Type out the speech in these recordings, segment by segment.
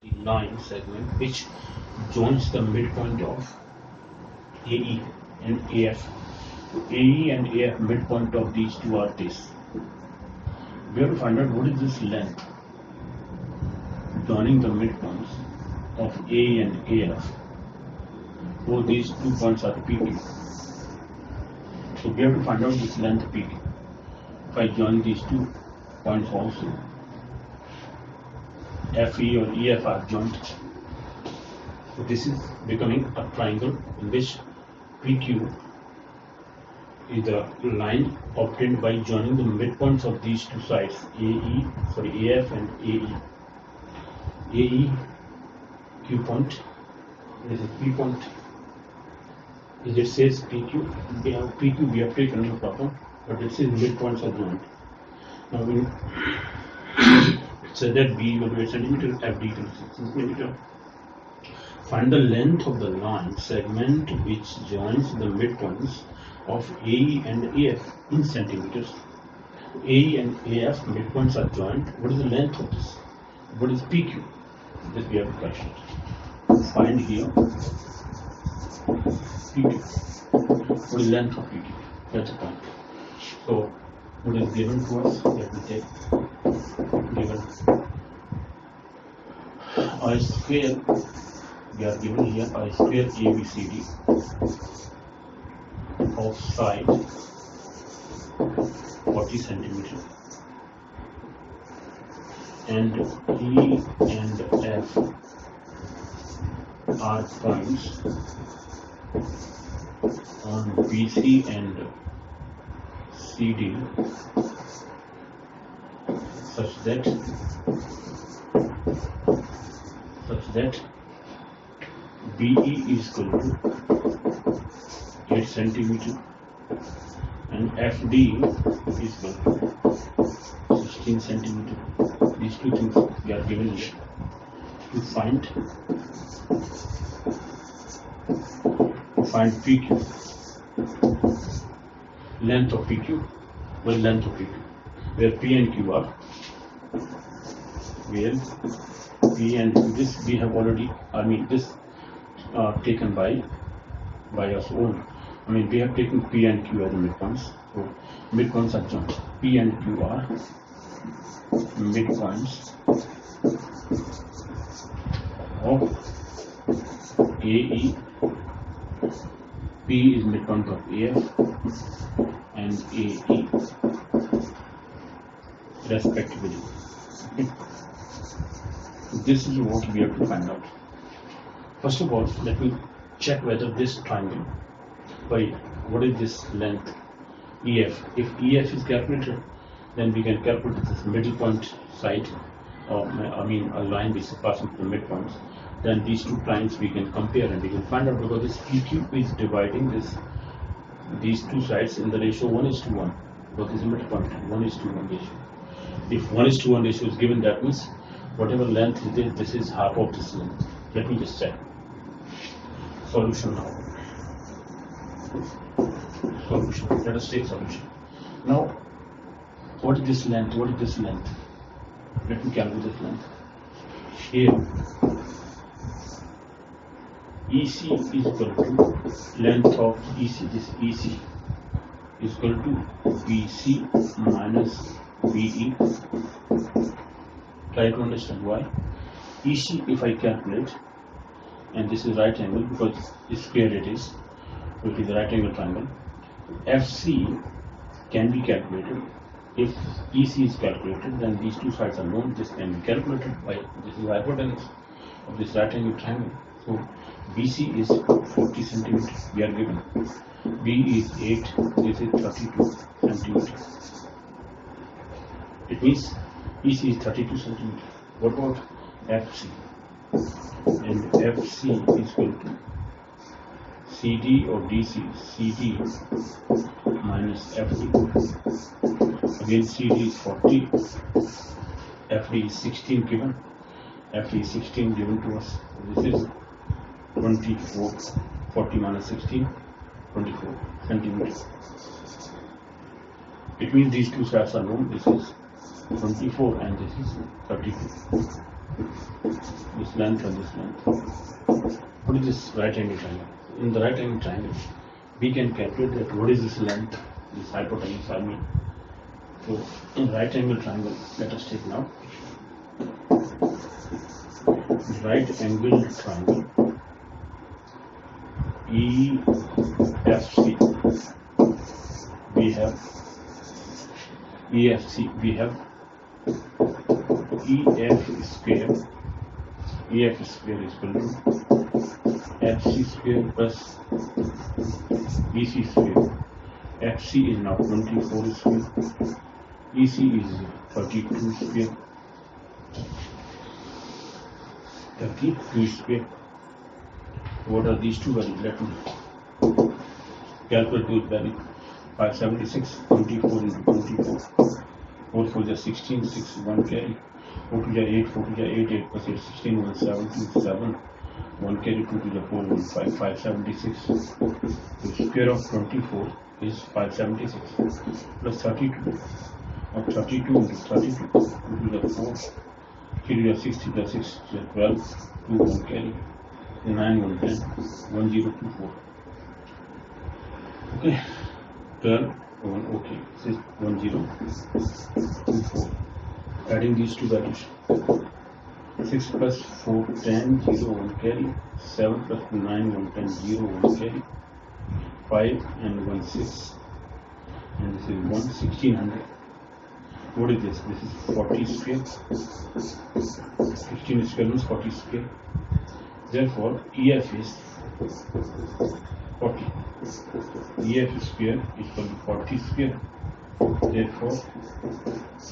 the line segment which joins the midpoint of AE and AF. So AE and AF midpoint of these two are this. We have to find out what is this length joining the midpoints of AE and AF. So these 2 points are PQ. So we have to find out this length PQ. If I join these 2 points also, FE or EF are joined. So this is becoming a triangle in which PQ is the line obtained by joining the midpoints of these 2 sides, AF and AE. AE, Q point, this is P point. As it says PQ, PQ we have taken no problem, but it says midpoints are joined. Now we say that B equal to 8 centimeter, FD equal to 6 centimeter. Find the length of the line segment which joins the midpoints of AE and AF in centimeters. AE and AF midpoints are joined. What is the length of this? What is PQ? This we have to question. Find here PQ. What is the length of PQ? That's the point. So what is given to us? Let me take given I square. We are given here I square ABCD of side 40 centimeter and E and F are points on BC and CD such that BE is equal to 8 centimeter and FD is equal to 16 centimeter. These 2 things we are given here to find PQ, length of PQ. Well, length of PQ, where P and Q are, where P and Q, this we have already, this taken by us own. We have taken P and Q as the midpoints. So midpoints are joined. P and Q are midpoints of AE. P is midpoint of AF and AE respectively. This is what we have to find out. First of all, let me check whether this triangle, what is this length EF? If EF is calculated, then we can calculate this middle point side, a line which is passing through the midpoints. Then these 2 lines we can compare and we can find out, because this PQ is dividing these 2 sides in the ratio 1:1. Because this is midpoint 1:1 ratio. If 1:1 ratio is given, that means whatever length it is, this is half of this length. Let me just check. Solution now. Solution. Let us take solution. Now, what is this length? What is this length? Let me calculate this length. Here, EC is equal to length of EC. This EC is equal to BC minus BE. Try to understand why. EC, if I calculate, and this is right angle because it's square it is, which is the right angle triangle. FC can be calculated. If EC is calculated, then these 2 sides are known. This can be calculated by, this is the hypotenuse of this right angle triangle. So BC is 40 centimeter. We are given. B is 8. This is 32 centimeter. It means EC is 32 centimeter. What about FC? And FC is equal to CD or DC. CD minus FD. Again, CD is 40. FD is 16 given. FD is 16 given to us. This is 24. 40 minus 16, 24 centimeters. It means these 2 sides are known. This is 24 and this is 32. this length and this length. What is this right angle triangle? In the right angle triangle, we can calculate that what is this length, this hypotenuse, I mean. So in right angle triangle, let us take now right angle triangle EFC. We have EFC. We have EF square. EF square is equal to FC square plus EC square. FC is now 24 square. EC is 32 square. 32 square. What are these two values? Let me calculate those values. 576, 24 into 24. 4 4 is 16, 6, 1 carry. 4 2 is 8, 4 2 is 8, 8 plus 8, 16, 1 17, 7. 1 carry, 2 to the 4, 1 5, 576. The square of 24 is 576 plus 32. Of 32 into 32, 2 to the 4, 3 to the 60 plus 6 to the 12, 2 1 carry, 9 1 10, 1 0 2 4. Okay, 12 1 okay, this is 1 0 2 4. Adding these two values, 6 plus 4 10 0 1 carry, 7 plus 9 1 10 0 1 carry, 5 and 1 6, and this is 1 1600. What is this? This is 40 square. 16 square means 40 square. Therefore, EF is 40. EF square is equal to 40 square. Therefore,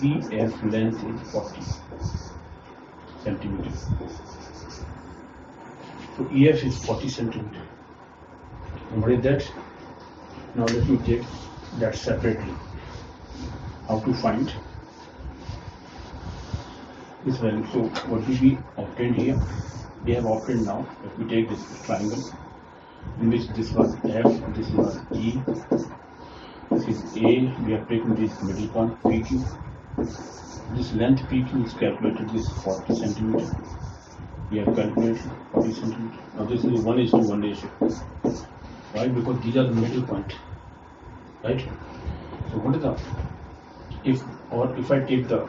EF length is 40 centimeters. So EF is 40 centimeters. And what is that? Now let me take that separately. How to find this value? So what will be obtained here? We have obtained now. If we take this triangle, in which this was F, this was E, this is A. We have taken this middle point PQ. This length PQ is calculated this 40 centimeters. We have calculated 40 centimeters. Now this is 1:1 ratio. Why? Because these are the middle point, right? So what is the if I take the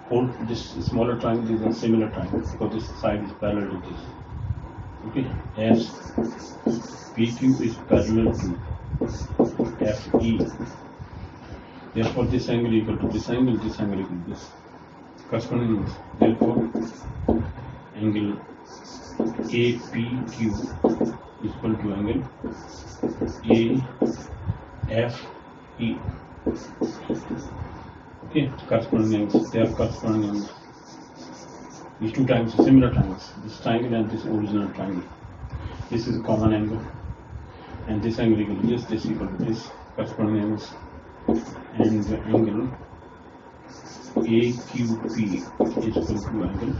whole this smaller triangle is a similar triangle because this side is parallel to this. Okay, as PQ is parallel to FE. Therefore, this angle equal to this angle equal to this. Corresponding angles. Therefore, angle APQ is equal to angle AFE. Okay, corresponding angles. They are corresponding angles. These two triangles are similar triangles. This triangle and this original triangle. This is a common angle, and this angle equal to this. This equal to this. Corresponding angles, and the angle AQP is equal to angle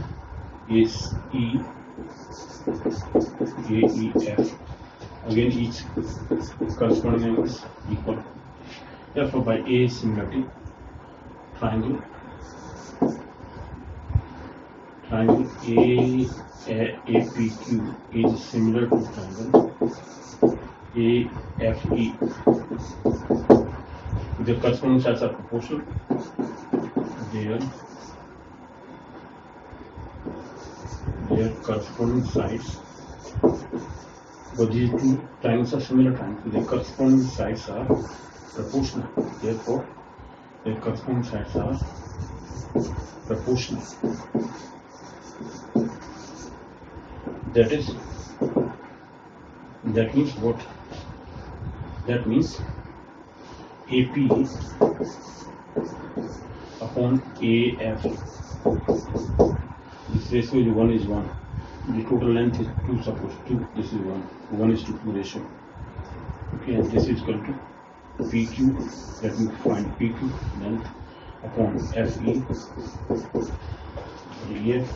AEF. Again, each corresponding angles equal. Therefore, by asymmetry, triangle APQ is similar to triangle AFE. The corresponding sides are proportional. Their corresponding sides, but these two triangles are similar triangles. Their corresponding sides are proportional. Therefore, their corresponding sides are proportional. That means what? That means AP upon AF. This ratio is 1:1. The total length is 2, suppose 2. This is 1. 1:2 ratio. Okay, and this is equal to PQ. Let me find PQ length upon FE. EF.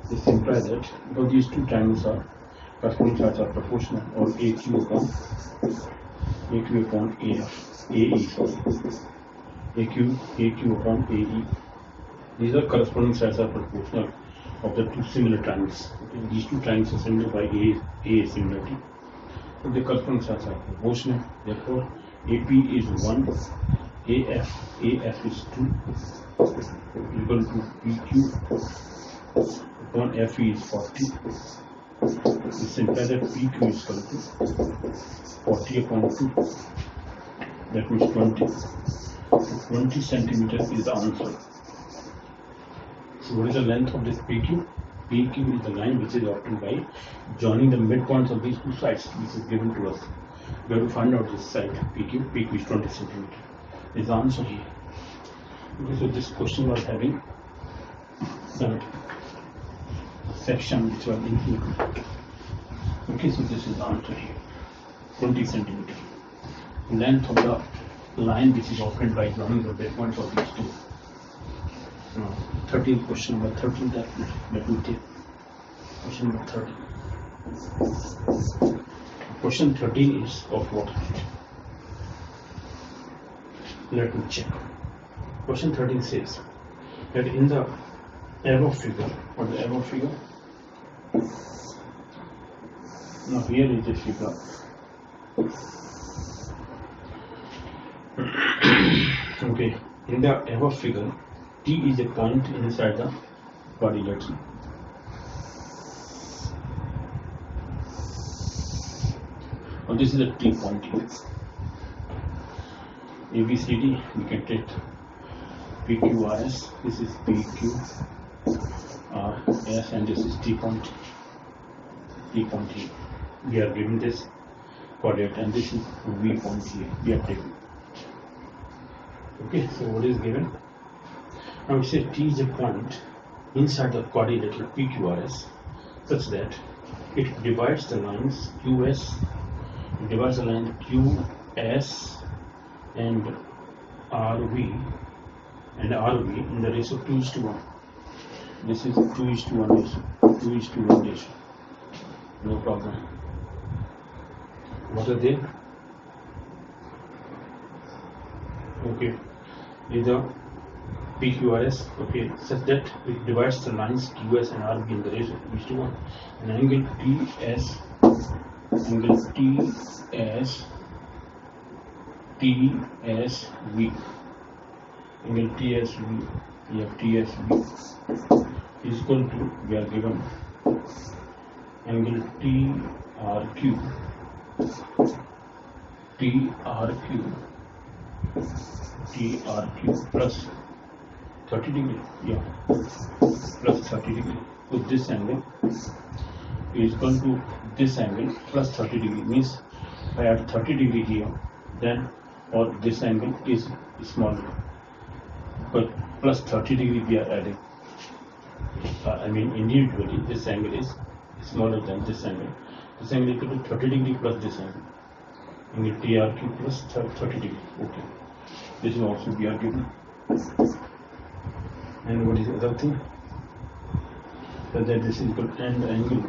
This implies that because these two triangles are corresponding sides are proportional, or AQ upon AF. AE, sorry. AQ upon AE. These are corresponding sides are proportional. of the two similar triangles. Okay, these two triangles are similar by a similarity. So the corresponds as a proportional. Therefore, AP is 1, AF is 2, equal to PQ upon FE is 40. This implies that PQ is equal to 40 upon 2. That means 20. 20 centimeters is the answer. So what is the length of this PQ? PQ is the line which is obtained by joining the midpoints of these two sides, which is given to us. We have to find out this side PQ. PQ is 20 centimeters. Is the answer here. Okay, so this question was having that section which was included. Okay, so this is the answer here. 20 centimeters. Length of the line which is obtained by joining the midpoints of these two. 13th question, number 13, let me take question number 13. Question 13 is of what height? Let me check. Question 13 says that in the above figure, or the above figure, now here is the figure. Okay, in the above figure, T is a point inside the quadrilateral. Now this is a T point here. ABCD, we can take PQRS, this is PQRS, and this is T point. T point here. We are given this coordinate, and this is V point here. We are taking. Okay, so what is given? Now we say T is a point inside the quadrilateral PQRS such that it divides the lines QS, it divides the line QS and RV in the ratio 2:1. This is 2:1 ratio. 2:1 ratio. No problem. What are they? Okay. Either PQRS, okay, such that it divides the lines QS and RB in the ratio 2:1. And angle TSV, angle TSV, we have TSV is equal to, we are given angle TRQ plus 30 degree, yeah, plus 30 degree. So this angle is equal to this angle plus 30 degree, means if I add 30 degree here, then or this angle is smaller, but plus 30 degree we are adding. I mean individually this angle is smaller than this angle. This angle is equal to 30 degree plus this angle. Angle TRQ plus 30 degree. Okay. This is also we are given. And what is the other thing? So that this is equal to angle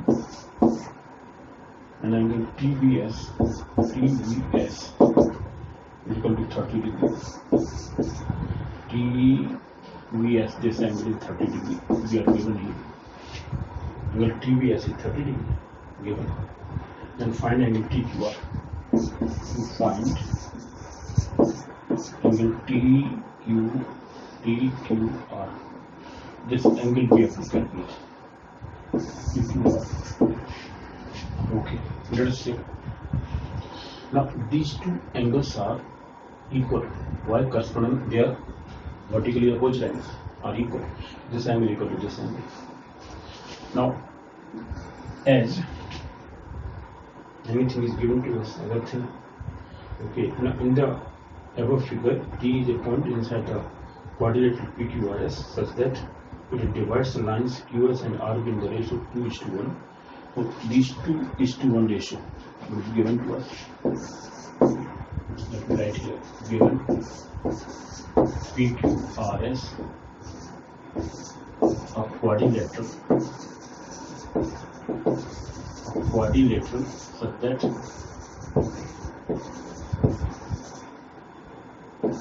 TVS is equal to 30 degrees. TVS, this angle is 30 degrees. We are given here. Angle TVS is 30 degrees given. Then find angle TQR. To find angle TQR. This angle we have to calculate. TQR. Okay, let us see. Now these two angles are equal. Why? Corresponding, they are vertically opposite angles are equal. This angle equal to this angle. Now, as anything is given to us, other thing. Okay, now in the above figure, T is a point inside the quadrilateral PQRS such that it divides the lines QS and RB in the ratio 2:1. So these 2:1 ratio is given to us. Let me write here. Given PQRS of quadrilateral such that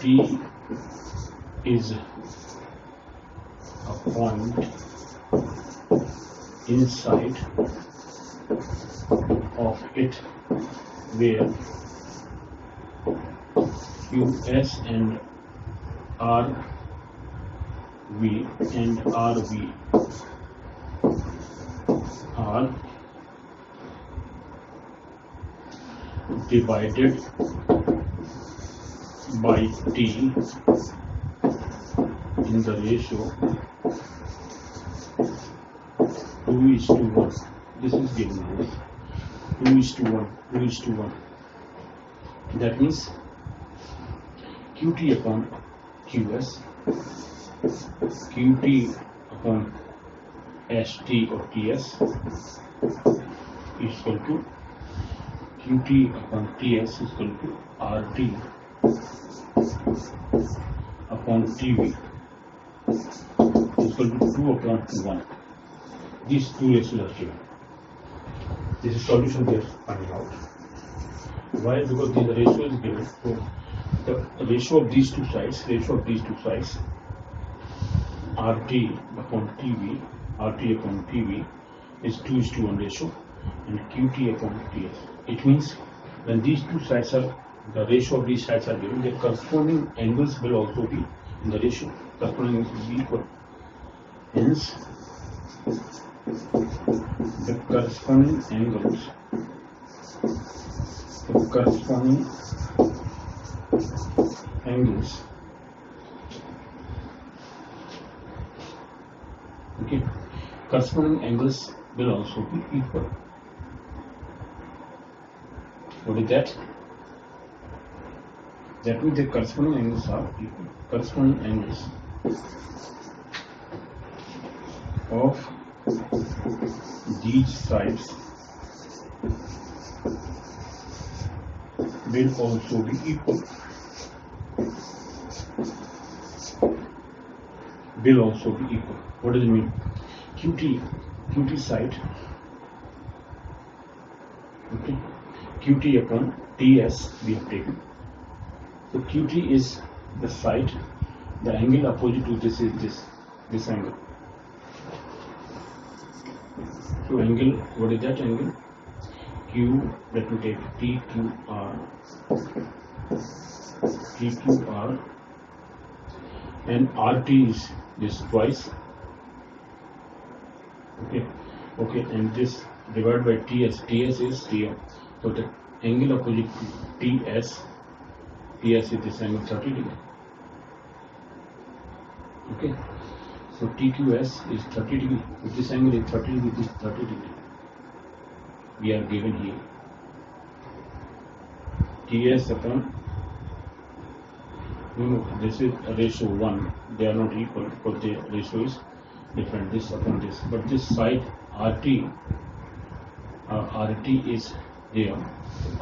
T is a point inside of it where QS and RV and RV are divided by T in the ratio 2:1. This is given as 2:1, 2:1. That means QT upon QS, QT upon ST or TS is equal to QT upon TS is equal to RT upon TV is equal to 2/1. These two ratios are given. This is solution we are finding out. Why? Because the ratio is given. So the ratio of these two sides, RT upon TV is 2:1 ratio, and QT upon TS. It means when these two sides are, the ratio of these sides are given, the corresponding angles will also be in the ratio. Corresponding angles will be equal. Hence, the corresponding angles okay, corresponding angles will also be equal. What is that? That means the corresponding angles are equal. Corresponding angles of these sides will also be equal. What does it mean? QT side, okay, QT upon TS we have taken. So QT is the side, the angle opposite to this is this angle. So angle, what is that angle? Q, let me take TQR, and RT is this twice. Okay, and this divided by TS is TM. So the angle opposite to TS is this angle 30 degree. Okay, so TQS is 30 degree. If this angle is 30 degree, this is 30 degree. We are given here. TS upon, this is ratio 1. They are not equal because the ratio is different. This upon this, but this side RT is there.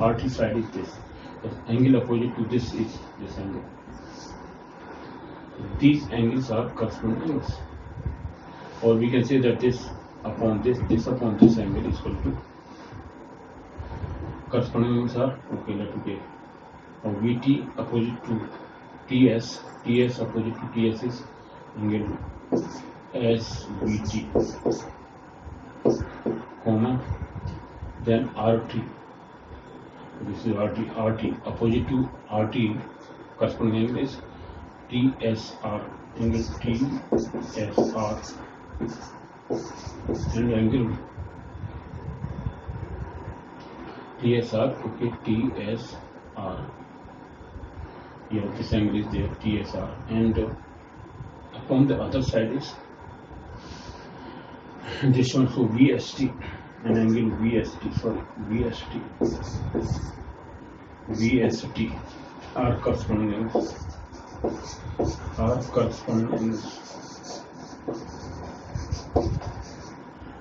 RT side is this. The angle opposite to this is this angle. These angles are corresponding angles, or we can say that this upon this upon this angle is equal to corresponding angles are, okay, let me take VT opposite to TS opposite to TS is angle SVT, comma, then RT, this is RT opposite to RT, corresponding angle is TSR, angle TSR, and angle TSR, okay, TSR. Yeah, this angle is there, TSR, and upon the other side is this one. So VST, an angle VST are corresponding angles.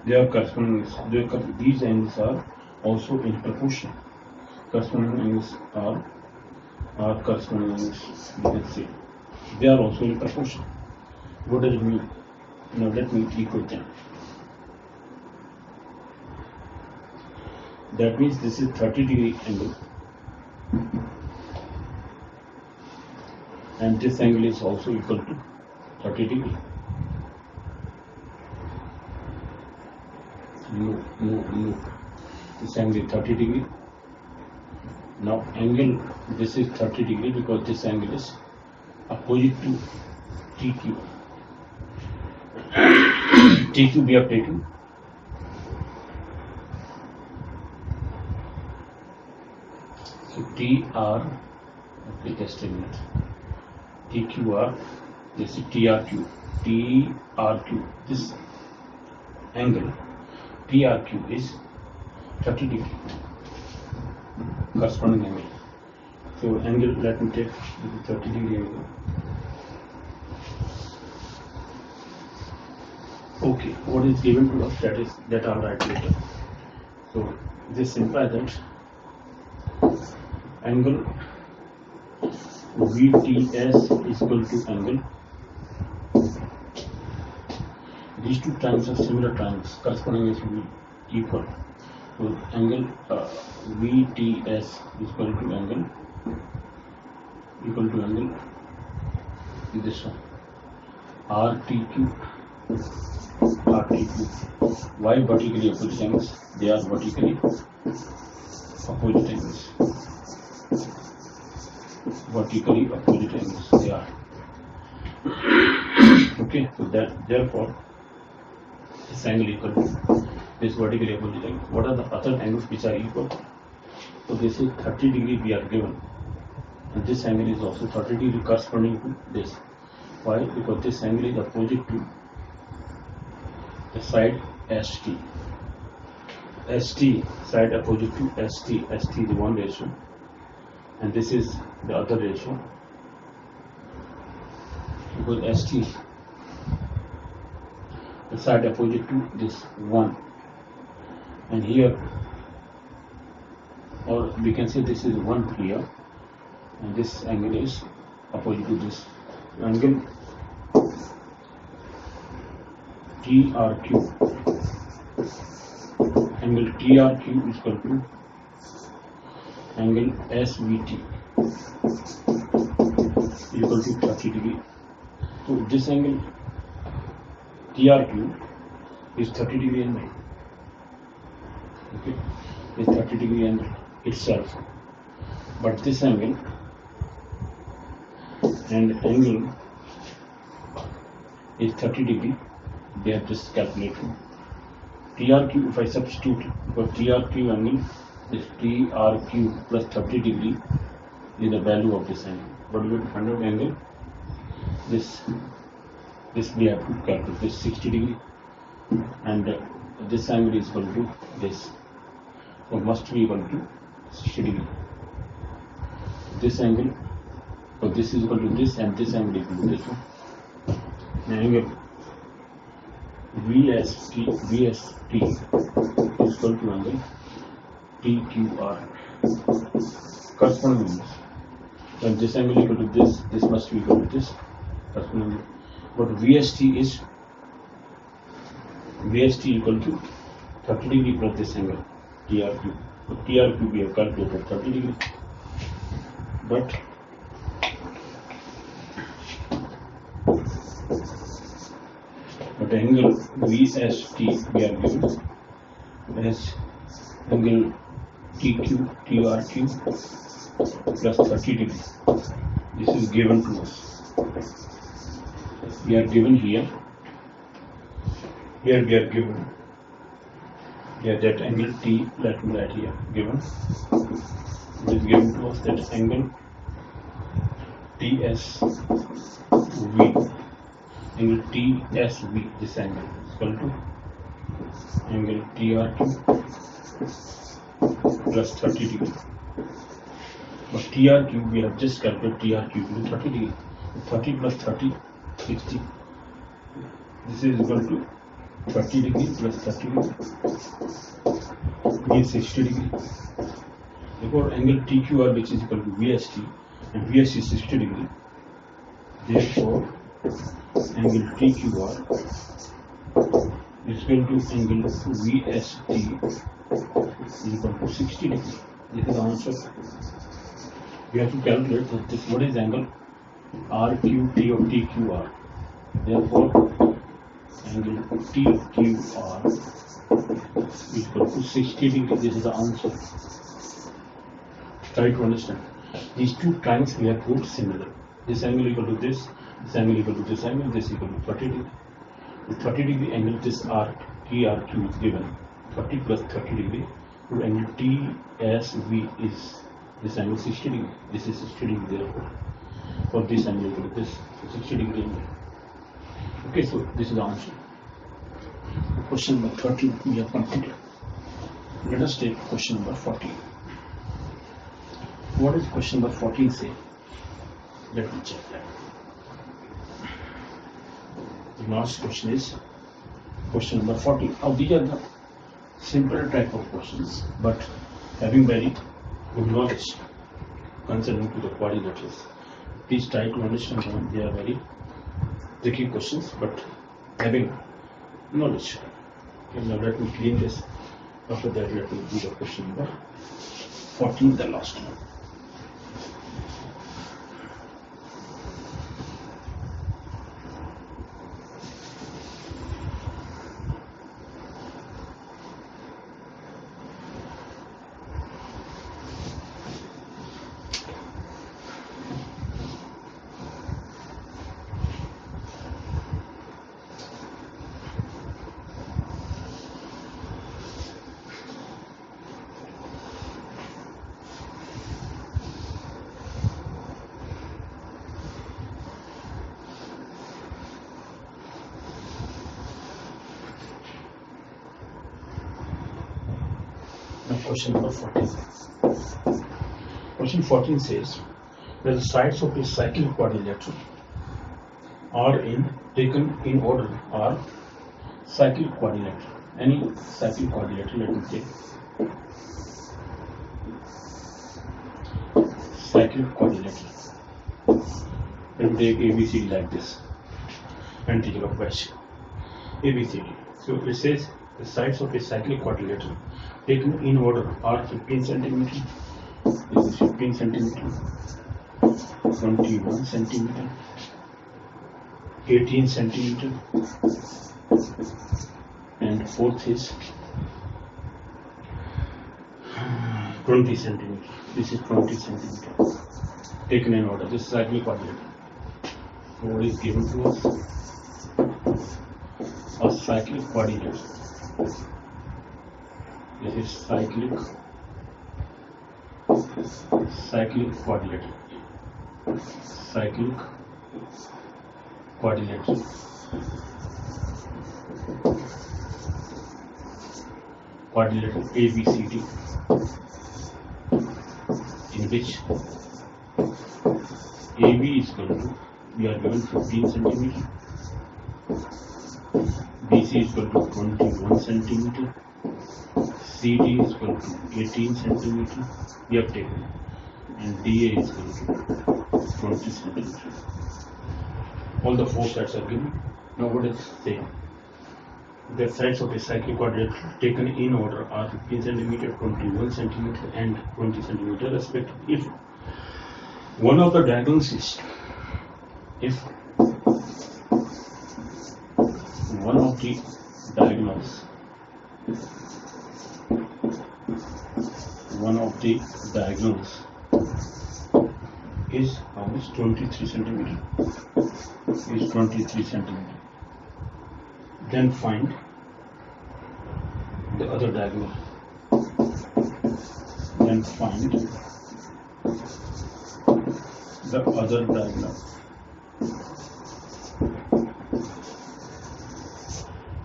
They are corresponding angles. These angles are also in proportion. Corresponding angles are corresponding angles. You can see they are also in proportion. What does it mean? Now let me equate them. That means this is 30 degree angle, and this angle is also equal to 30 degree. No. This angle is 30 degree. Now angle, this is 30 degree because this angle is opposite to TQ. TQ we have taken. So TR, okay, just a minute. TQR, this is TRQ. TRQ, this angle TRQ is 30 degree, corresponding angle. So angle, let me take 30 degree angle. Okay, what is given to us, that I'll write later. So this implies that angle VTS is equal to angle. These two triangles are similar triangles, corresponding is will be equal. So angle VTS is equal to angle this one RTQ. Why vertically opposite angles? They are vertically opposite angles. Vertically opposite angles they are. Okay, so that therefore this angle equal to this vertically opposite angle. What are the other angles which are equal? So this is 30 degree we are given, and this angle is also 30 degree corresponding to this. Why? Because this angle is opposite to the side ST. ST side opposite to ST. ST is one ratio, and this is the other ratio. Because ST, the side opposite to this one, and here, or we can say this is 1 here, and this angle is opposite to this angle TRQ. Angle TRQ is equal to angle SVT equal to 30 degree. So this angle TRQ is 30 degree angle. Okay, is 30 degree angle itself, but this angle and angle is 30 degree. They have just calculated TRQ. If I substitute, because TRQ angle is TRQ plus 30 degree is the value of this angle. What will be find out angle? This we have to calculate this 60 degree, and this angle is equal to this, so must be equal to 60 degree. This angle, so this is equal to this, and this angle is equal to this one. The angle VST is equal to angle TQR, corresponding angles. When this angle is equal to this must be equal to this, corresponding. But VST equal to 30 degree plus this angle TRQ. So TRQ we have calculated 30 degree, but angle VST we are given as angle TRQ plus 30 degree. This is given to us. We are given here we are given that angle T, let me write here, given. It is given to us that angle TSV, angle TSV, this angle is equal to angle TRQ plus 30 degree. But TRQ we have just calculated TRQ to 30 degree. 30 plus 30, 60. This is equal to 30 degree plus 30 degree means 60 degree. Therefore angle TQR, which is equal to VST, and VST is 60 degree. Therefore angle TQR is equal to angle VST is equal to 60 degree. This is the answer. We have to calculate that this, what is angle RQT of TQR. Therefore angle TQR 60 degrees. This is the answer. Try to understand. These two triangles we have proved similar. This angle equal to this angle equal to this angle, this equal to 30 degree. The 30 degree angle, this arc TRQ is given 30 plus 30 degree. So angle TSV is this angle 60 degree. This is 60 degree therefore. For this angle equal to this 60 degree angle. Okay, so this is the answer. Question number 13 we have completed. Let us take question number 14. What does question number 14 say? Let me check that. The last question is question number 14. Now these are the simpler type of questions, but having very good knowledge concerning to the quadrilaterals. Please try to understand them. They are very tricky questions, but having knowledge. Okay, now let me clean this. After that, let me do the question number 14, the last one. Question number 14. Question 14 says that the sides of a cyclic quadrilateral are taken in order are cyclic quadrilateral. Any cyclic quadrilateral, let me take cyclic quadrilateral. Let me take ABCD like this and take a question. ABCD. So it says the sides of a cyclic quadrilateral taken in order are 15 centimeter, this is 15 centimeter, 21 centimeter, 18 centimeter, and fourth is 20 centimeter. This is 20 centimeter. Taken in order. This is cyclic quadrilateral. So what is given to us? A cyclic quadrilateral. This is cyclic quadrilateral. Cyclic quadrilateral. Quadrilateral ABCD, in which AB is equal to, we are given 15 centimeter, BC is equal to 21 centimeter, CD is equal to 18 centimeter, we have taken, and DA is equal to 20 centimeter. All the four sides are given. Now what is saying? The sides of a cyclic quadrilateral taken in order are 15 centimeter, 21 centimeter, and 20 centimeter respectively. If one of the diagonals is, if one of the diagonals is how much? 23 centimeter. Is 23 centimeter. Then find the other diagonal.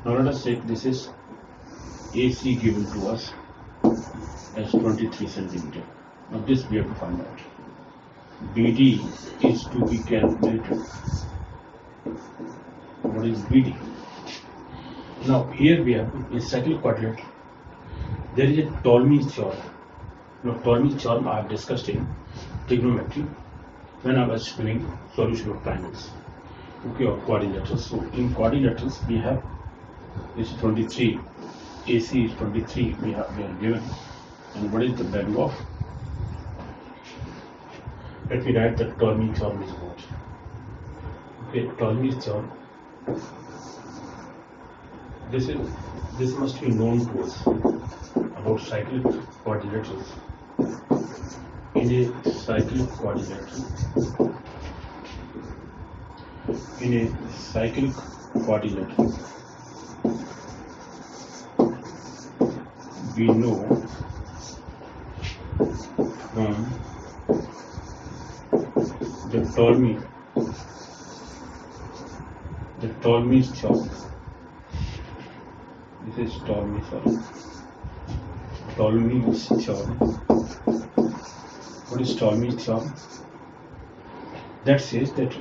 Now let us take this is AC given to us as 23 centimeter. Now this we have to find out. BD is to be calculated. What is BD? Now here we have in cyclic quadrilateral there is a Ptolemy's theorem. Now Ptolemy's theorem I have discussed in trigonometry when I was doing solution of triangles, okay, or quadrilaterals. So in quadrilaterals we have this 23, AC is 23, we are given, and what is the value of? Let me write the Ptolemy's theorem is what? Okay, Ptolemy's theorem. This must be known to us. about cyclic quadrilaterals. In a cyclic quadrilateral, we know from the Ptolemy's theorem. This is Ptolemy's theorem. What is Ptolemy's theorem? That says that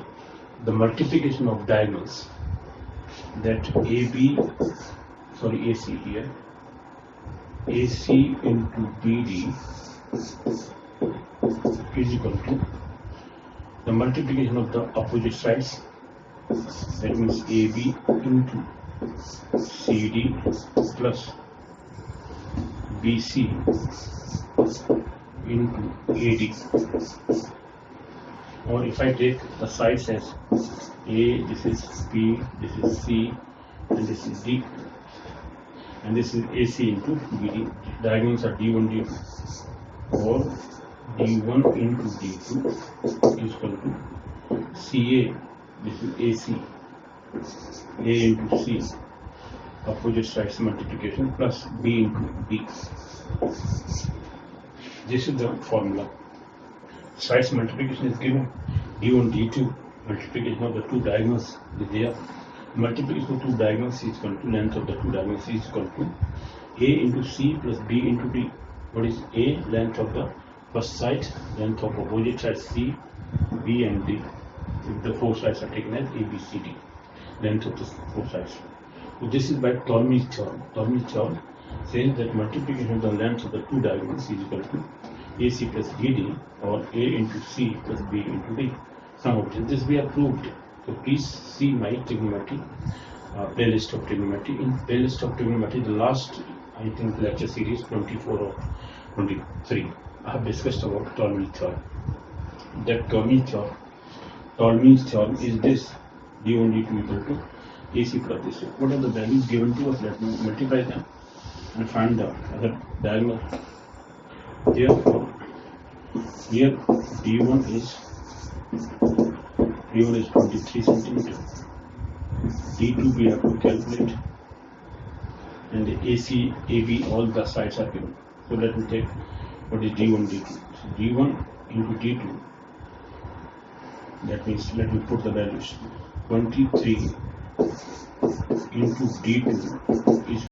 the multiplication of diagonals, that AC here, AC into BD is equal to the multiplication of the opposite sides, that means AB into CD plus BC into AD. Or if I take the sides as A, this is B, this is C, and this is D, and this is AC into BD. Diagonals are D1, D2, or D1 into D2 is equal to CA, this is AC, A into C, opposite sides multiplication, plus B into D. This is the formula. Sides multiplication is given, D1, D2, multiplication of the two diagonals is there. Multiplication of two diagonals is equal to length of the two diagonals is equal to A into C plus B into D. What is A? Length of the first side, length of opposite side C, B and D. If the four sides are taken as A, B, C, D, length of the four sides. So this is by Ptolemy's theorem. Ptolemy's theorem says that multiplication of the length of the two diagonals is equal to AC plus BD, or A into C plus B into D. Sum of this we have proved. So please see my trigonometry playlist of trigonometry. In playlist of trigonometry, the last, I think, lecture series 24 or 23, I have discussed about Ptolemy's theorem. That Ptolemy's theorem is this: D1, D2 equal to AC plus this. What are the values given to us? Let me multiply them and find the other diagonal. Therefore, here D1 is 23 centimeter. D2 we have to calculate, and the AC, AB, all the sides are given. So let me take what is D1, D2. So D1 into D2. That means let me put the values. 23 into D2 is